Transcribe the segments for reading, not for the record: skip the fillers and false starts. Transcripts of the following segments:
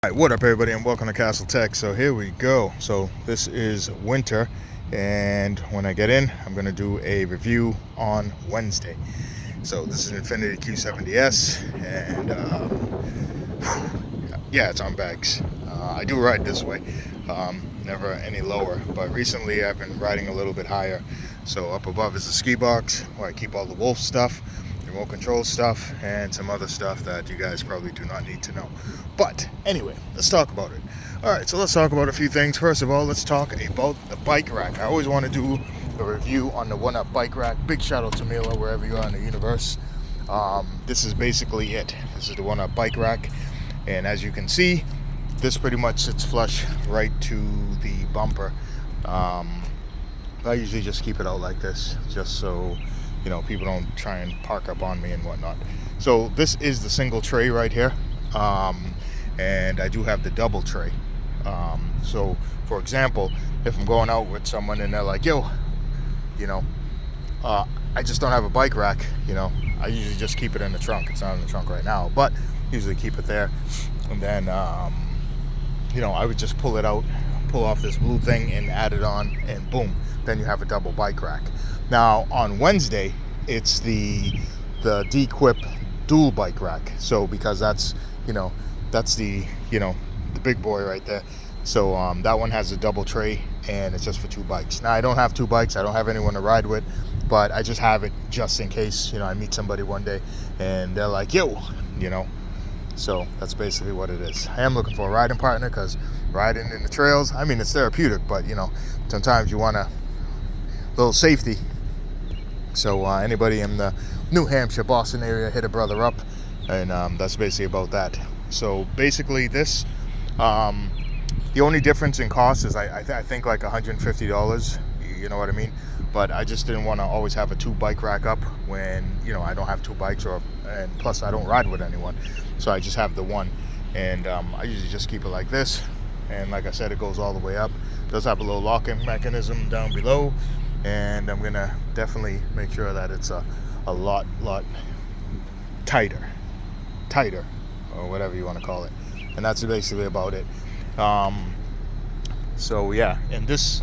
Alright, what up everybody and welcome to Castle Tech. So here we go. So this is winter, and when I get in I'm going to do a review on Wednesday. So this is an Infiniti Q70S, and yeah, it's on bags. I do ride this way, never any lower, but recently I've been riding a little bit higher. So up above is the ski box where I keep all the Wolf stuff, remote control stuff, and some other stuff that you guys probably do not need to know. But anyway, let's talk about it. Alright, so let's talk about a few things. First of all, let's talk about the bike rack. I always want to do a review on the One Up bike rack. Big shout out to Mila, wherever you are in the universe. This is basically it. This is the One Up bike rack, and as you can see, this pretty much sits flush right to the bumper. I usually just keep it out like this, just so people don't try and park up on me and whatnot. So this is the single tray right here, and I do have the double tray. So for example, if I'm going out with someone and they're like, yo, I just don't have a bike rack, I usually just keep it in the trunk. It's not in the trunk right now, but usually keep it there. And then I would just pull it out, pull off this blue thing and add it on, and boom, then you have a double bike rack. Now on Wednesday, it's the D-Quip dual bike rack. So because that's the big boy right there. So that one has a double tray, and it's just for two bikes. Now I don't have two bikes, I don't have anyone to ride with, but I just have it just in case I meet somebody one day and they're like, yo, so that's basically what it is. I am looking for a riding partner, because riding in the trails, I mean, it's therapeutic, but sometimes you want a little safety. So anybody in the New Hampshire, Boston area, hit a brother up, and that's basically about that. So basically this, the only difference in cost is I think like $150, you know what I mean? But I just didn't want to always have a two bike rack up when I don't have two bikes, and plus I don't ride with anyone, so I just have the one. And I usually just keep it like this, and like I said, it goes all the way up. It does have a little locking mechanism down below, and I'm gonna definitely make sure that it's a lot tighter, or whatever you want to call it. And that's basically about it. So yeah, and the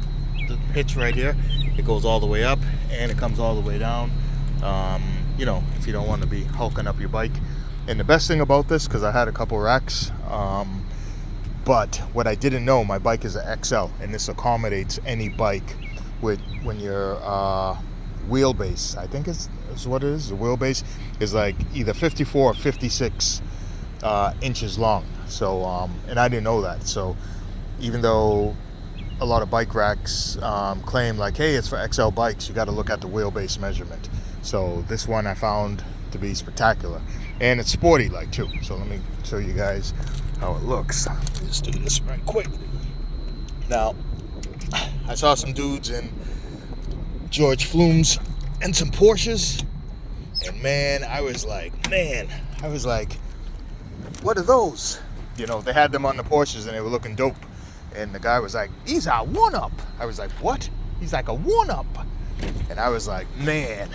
hitch right here, it goes all the way up and it comes all the way down, if you don't want to be hulking up your bike. And the best thing about this, because I had a couple racks, but what I didn't know, my bike is an XL, and this accommodates any bike when your wheelbase, I think is what it is. The wheelbase is like either 54 or 56 inches long. So and I didn't know that. So even though a lot of bike racks claim like, hey, it's for XL bikes, you got to look at the wheelbase measurement. So this one I found to be spectacular, and it's sporty like too. So let me show you guys how it looks. Let me just do this right quick. Now I saw some dudes in George Flumes and some Porsches, and I was like, what are those? They had them on the Porsches and they were looking dope. And the guy was like, these are One Up. I was like, what? He's like, a One Up. And I was like, man.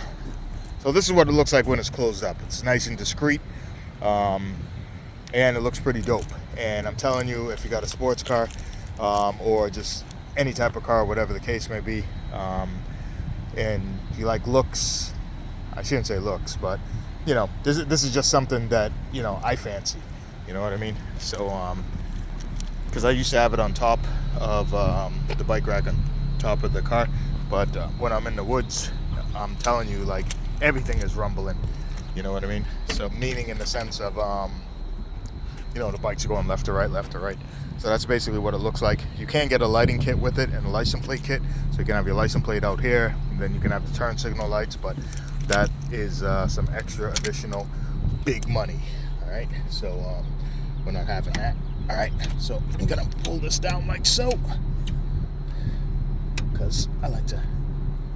So this is what it looks like when it's closed up. It's nice and discreet, and it looks pretty dope. And I'm telling you, if you got a sports car, or just any type of car, whatever the case may be, and you like looks, I shouldn't say looks, but this is just something that I fancy. You know what I mean? So because I used to have it on top of the bike rack on top of the car, but when I'm in the woods, I'm telling you, like, everything is rumbling. You know what I mean? So meaning in the sense of the bike's going left to right. So that's basically what it looks like. You can get a lighting kit with it and a license plate kit, so you can have your license plate out here, and then you can have the turn signal lights, but that is some extra additional big money. Alright, so we're not having that. Alright, so I'm gonna pull this down like so, because I like to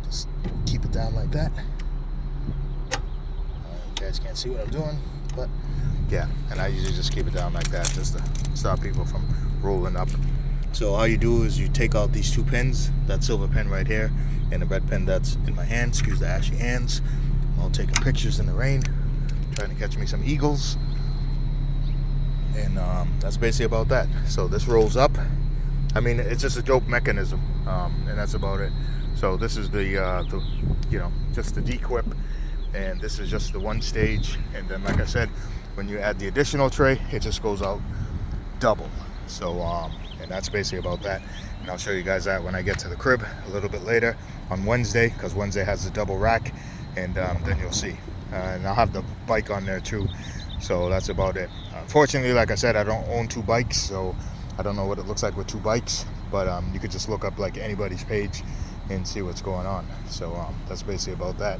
just keep it down like that. You guys can't see what I'm doing, but yeah, and I usually just keep it down like that just to stop people from rolling up. So all you do is you take out these two pins, that silver pin right here and the red pin that's in my hand. Excuse the ashy hands. I'm all taking pictures in the rain, trying to catch me some eagles. And that's basically about that. So this rolls up. I mean, it's just a dope mechanism, and that's about it. So this is the you know, just the D-Quip, and this is just the one stage. And then, like I said, when you add the additional tray, it just goes out double. So and that's basically about that. And I'll show you guys that when I get to the crib a little bit later on Wednesday, because Wednesday has the double rack, and then you'll see. And I'll have the bike on there too. So that's about it. Unfortunately, like I said, I don't own two bikes, so I don't know what it looks like with two bikes. But you could just look up like anybody's page and see what's going on. So that's basically about that.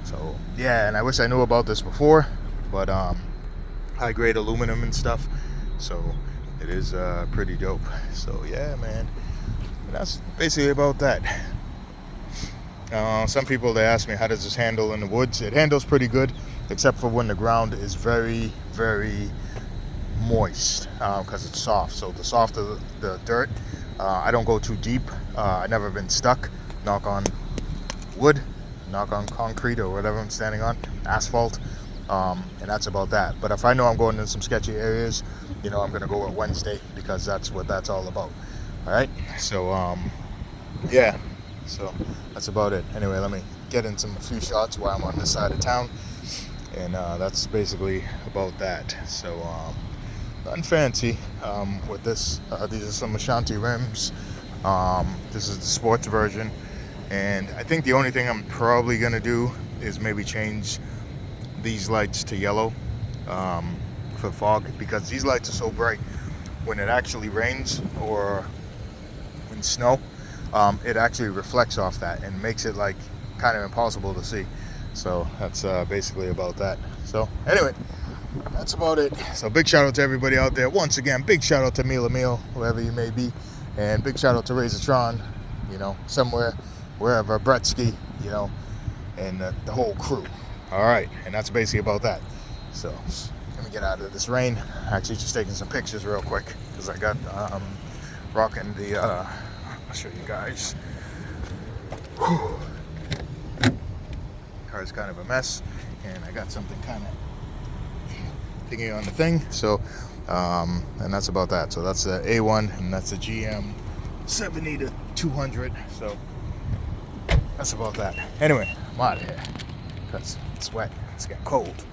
So yeah, and I wish I knew about this before, but high grade aluminum and stuff. So it is pretty dope. So yeah, man, and that's basically about that. Some people, they ask me, how does this handle in the woods? It handles pretty good, except for when the ground is very, very moist, because it's soft. So the softer the dirt, I don't go too deep. I've never been stuck, knock on wood, knock on concrete or whatever I'm standing on, asphalt, and that's about that. But if I know I'm going in some sketchy areas, you know, I'm gonna go at Wednesday, because that's what that's all about. All right, so yeah, so that's about it. Anyway, let me get in a few shots while I'm on this side of town, and that's basically about that. So nothing fancy with this. These are some Ashanti rims. This is the sports version, and I think the only thing I'm probably gonna do is maybe change these lights to yellow for fog, because these lights are so bright. When it actually rains or when snow, it actually reflects off that and makes it like kind of impossible to see. So that's basically about that. So anyway, that's about it. So big shout out to everybody out there. Once again, big shout out to Mila Meal, wherever you may be, and big shout out to Razortron, you know, somewhere, wherever, Bretsky, you know, and the whole crew. All right, and that's basically about that. So let me get out of this rain. Actually, just taking some pictures real quick, because I got rocking the I'll show you guys. Whew. Car's kind of a mess, and I got something kind of thingy on the thing. So and that's about that. So that's the A1, and that's the GM 70 to 200. So that's about that. Anyway, I'm out of here, because it's wet, it's getting cold.